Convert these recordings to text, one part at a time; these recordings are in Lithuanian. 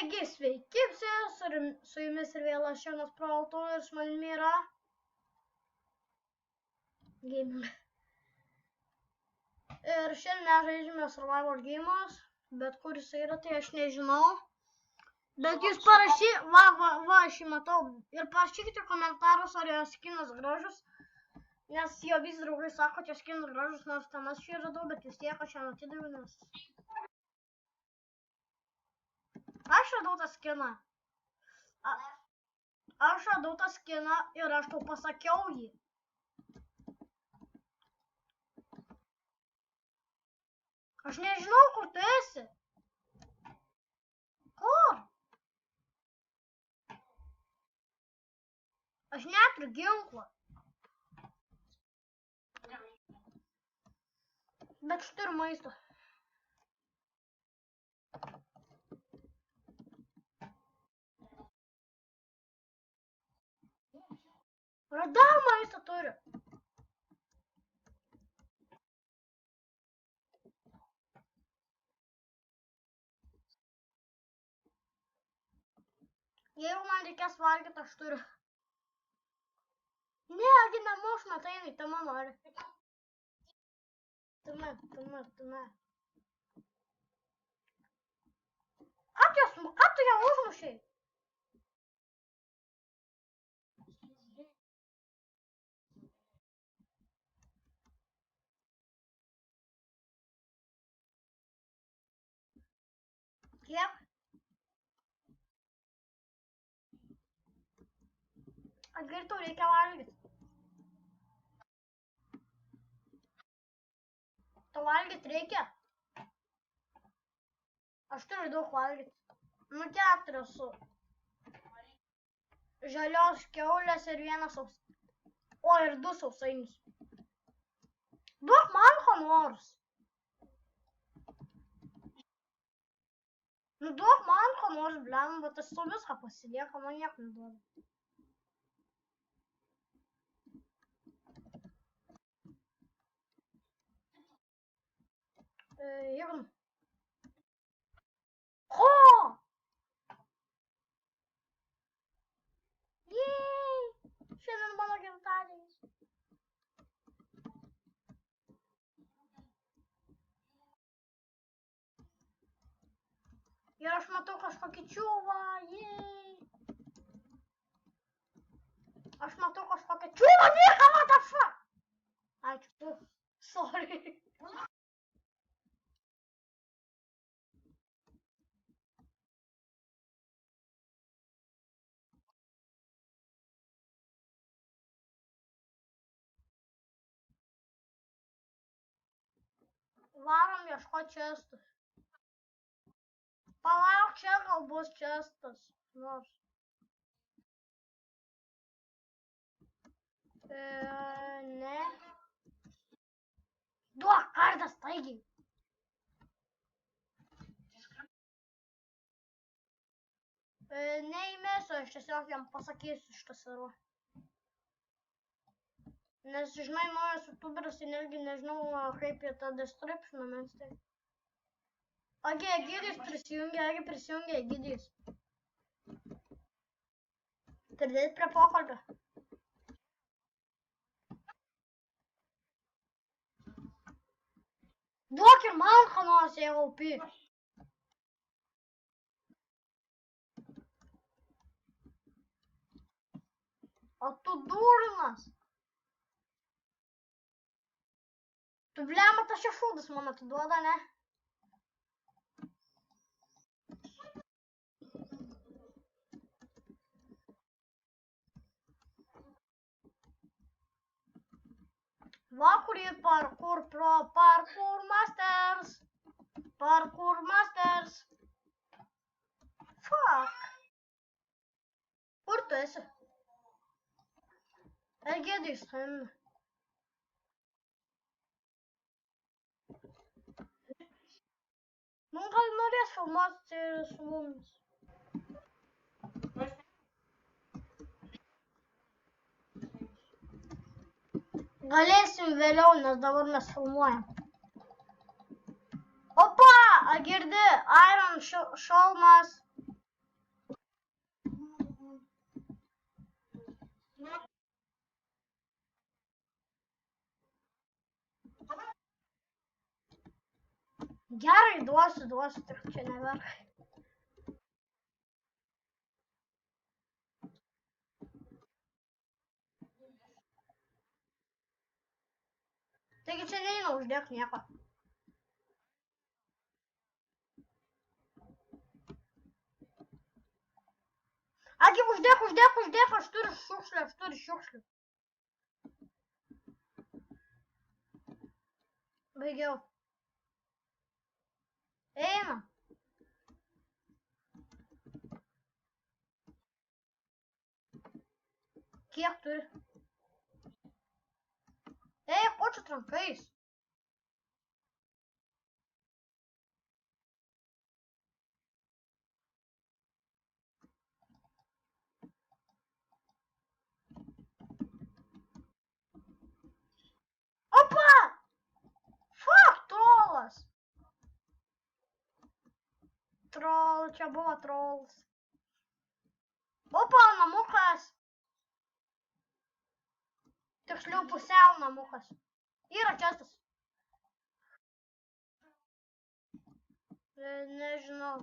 Taigi, sveiki visi, su jumis ir vėl aš Jonas Proto ir su manimi yra gaming. Ir šiandien mes žaidžiame Survival Games, bet kur jis yra, tai aš nežinau. Bet jūs aš jį matau, ir parašykite komentarus, ar jo skinas gražus, nes jo visi draugai sako, kad jo skinas gražus, nors ten aš jį radau, bet vis tiek aš jam atidaviau, nes... Aš radau tą skiną. Aš radau tą skiną ir aš tau pasakiau jį. Aš nežinau, kur tu esi. Kur? Aš neturiu ginklo. Bet aš turiu maisto. Radau maistą turiu. Jeigu man reikės valgyti, aš turiu. Ne, gi nemuš, matai, jinai tame nori. Tame. Ką tu ją užmušei? Kiek? Atgir tau reikia valgyti. Tau valgyti reikia? Aš turiu daug valgyti. Nu 4 su žalios kiaulės ir 1 sausainius. O, ir 2 sausainius. Duok man ko nors. Nu duok man ko nors, blem, bet aš su viską pasilieka, man nieko neduoda. Jėgam. Ho! Jėj! Šiandien mano gimtadienis. Ir aš matau kažkokį čiūvą, jėj! Aš matau kažkokią čiūvą, nieka, what the fuck! Ačiū, sorry. Varom ieškoti čestus. Palauk, čia gal bus čestas. Nors. Ne. Duok kardą staigiai. Neįmėsiu, aš tiesiog jam pasakysiu šitas yra. Nes, žinai, naujas youtuberis, tai netgi nežinau, kaip jie tą descriptioną mesti. Agi, Egidijus prisijungia, Egidijus. Pridėti prie pokalbio. Duok ir man ką nors, jeigu aupi. O tu durnas. Tu blema, tas čia šūdas man atiduoda, ne? Va, kur ir parkour pro, parkour masters. Parkour masters. Fuck. Kur tu esi? Egidijus, Nu, gal norės filmuoti su mumis. Galėsim vėliau, nes dabar mes filmuojam. Opa, girdi, Iron šalmas. Gerai, duosiu, tik čia neverk. Taigi čia neina uždėk nieko. Agi, uždėk, aš turiu šiukšlių. Baigiau. Eina. Kiek turi? Ei, ko čia trankais? Opa! Fuck, trolas. Čia buvo trolas. Opa, namukas. Tiksliau pusiau namukas. Yra čestas. Nežinau.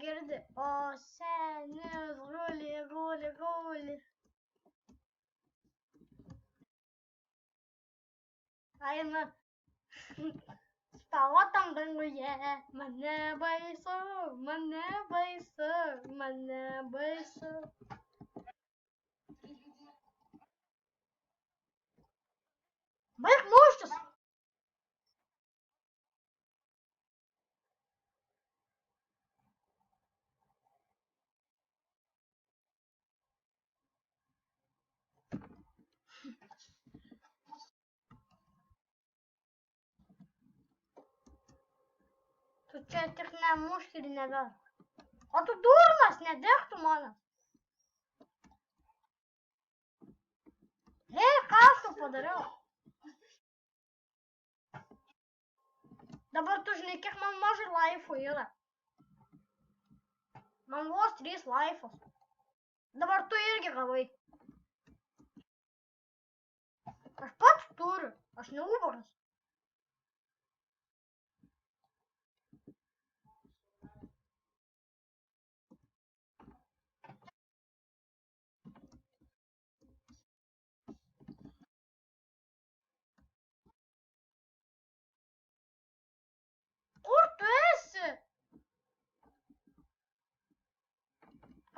Girdi. O senis guli. Eina. Spalvotam danguje. Mane baisu. Baig muštis. Tu čia tik nemušk ir neverk. O tu durnas, nedėk tu manęs. Hei, ką aš tu padariau? Dabar tu žinai, kiek man mažai laifų yra. Man vos 3 laifus. Dabar tu irgi gavai. Aš pats turiu, aš ne ubagas. Kur tu esi?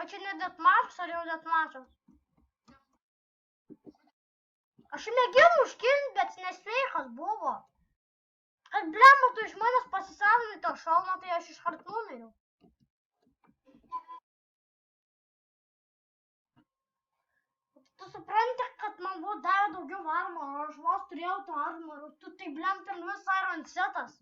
O čia ne detmačas ar jau detmačas? Aš mėginau užkilti, bet nesveikas buvo. Kad blema, tu iš manęs pasisavinai to šalmą, tai aš iškart numiriau. Tu supranti, kad man buvo davę daugiau armoro, aš vos turėjau to armoro. Tu tai blem ten vis Iron setas.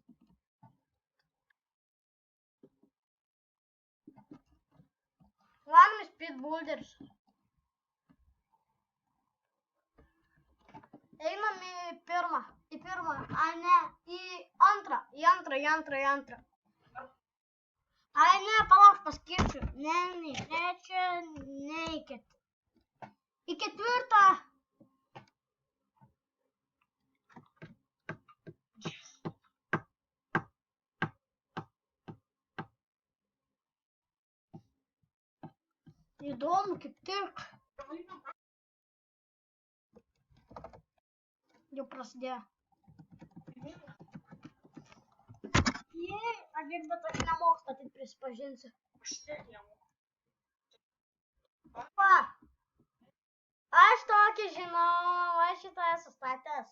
Varom į speedbuilderius. Einam į pirmą. Ai ne, į antrą. Ai ne, palauk, paskirčiu. Ne, čia neikit. Į ketvirtą. Įdomu, kaip tik. Jau prasidėjo. Jei, bet aš nemoku statyti, prisipažinsiu. Va, aš tokį žinau, aš šitą esu statęs.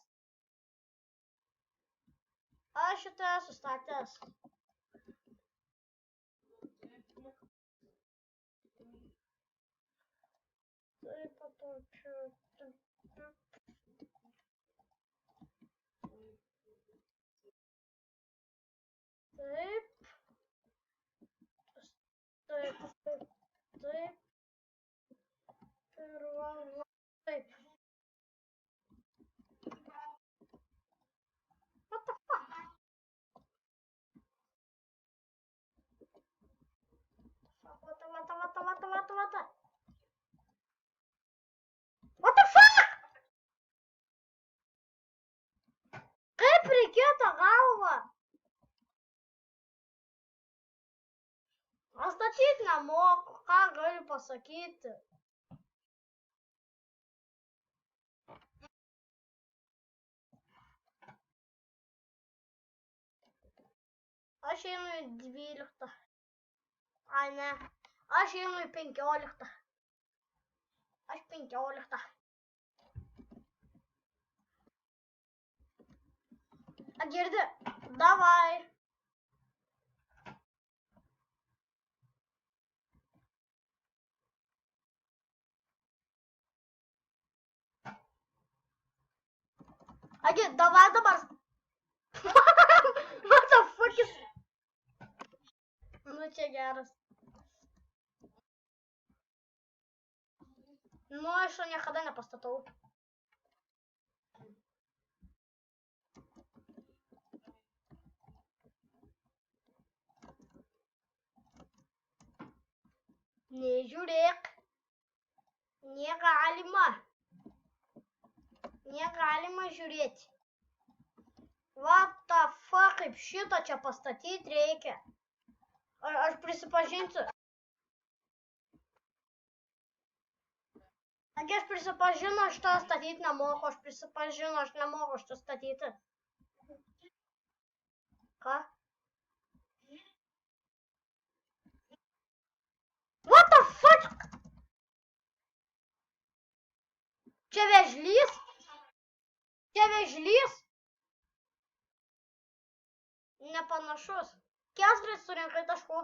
Taip, patočiu. Taip. Taip. What the fuck? What the Aš statyti nemoku, ką galiu pasakyti. Aš einu į 12. Ai, ne. Aš einu į 15. Aš 15. A girdi? Davai. Agi, davai dabar. What the fuck is... Nu, čia geras. Nu, aš jo niekada nepastatau. Nežiūrėk. Negalima. Negalima žiūrėti. What the fuck, kaip šitą čia pastatyti reikia. Aš prisipažinsiu. Aš prisipažinu, aš to statyti nemoku. Aš prisipažinu, aš nemoku šito statyti. Ką? What the fuck? Čia vėžlys? Čia vėžlys? Nepanašus. Kiek greit surinkai taškų?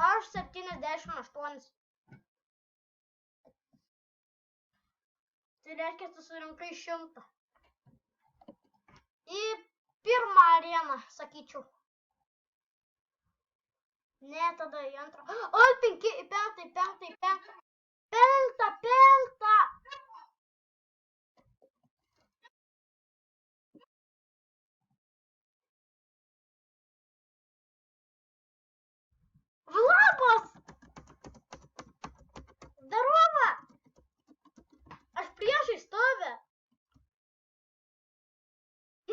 Aš 78. Tai reiškia, tu surinkai 100. Į pirmą areną, sakyčiau. Ne, tada į antrą. O, 5, į 5, į 5, į 5. 5. Vlabas! Darova! Aš priešai stovi.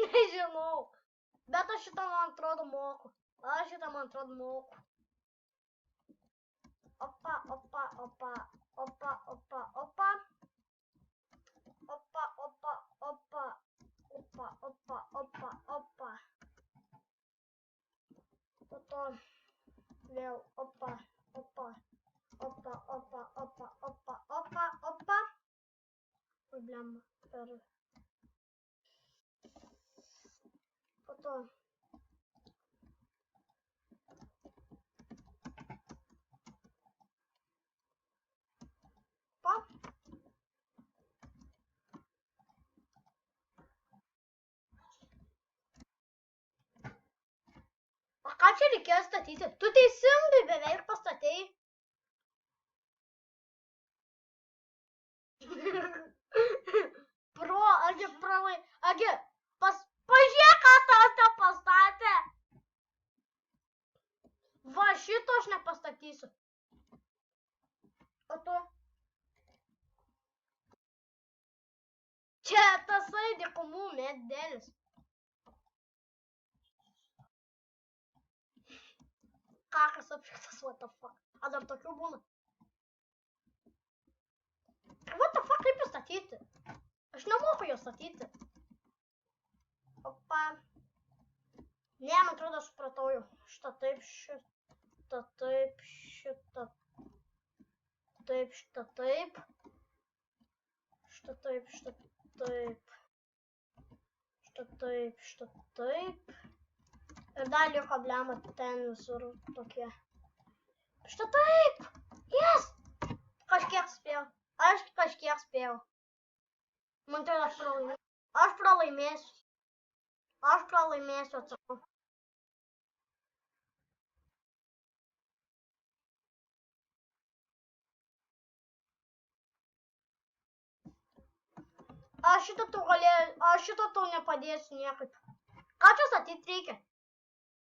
Nežinau. Bet aš šitą, man atrodo, moku. Aš šitą, man atrodo, moku. Opa, opa, opa. Opa, opa, opa. Opa, opa, opa. Opa, opa, opa, opa. Po to vėl opa, opa. Opa, opa, opa, opa, opa, opa. Problema per... Po to... Pa. O ką čia reikėjo statyti? Tu teisingai beveik pastatei. Agi, pažiūrėk, ką tas nepastatė. Va, šito aš nepastatysiu. O tu? Čia tasai dykumų medelis. Kakas apšiktas, what the fuck. A dar tokių būna. What the fuck, kaip jų statyti? Aš nemoku jo statyti. Opa. Ne, man atrodo, aš supratau jau. Šitą taip, šitą taip, šitą taip, šitą taip. Šitą taip, šitą taip. Šitą taip, šitą taip. Ir dar liko blema ten visur tokie. Šitą taip! Yes! Kažkiek spėjau. Aš kažkiek spėjau. Man atrodo, aš pralaimėsiu. Aš pralaimėsiu. Aš pralaimėsiu, atsakau. Aš šitą tau nepadėsiu niekaip. Ką čia statyti reikia?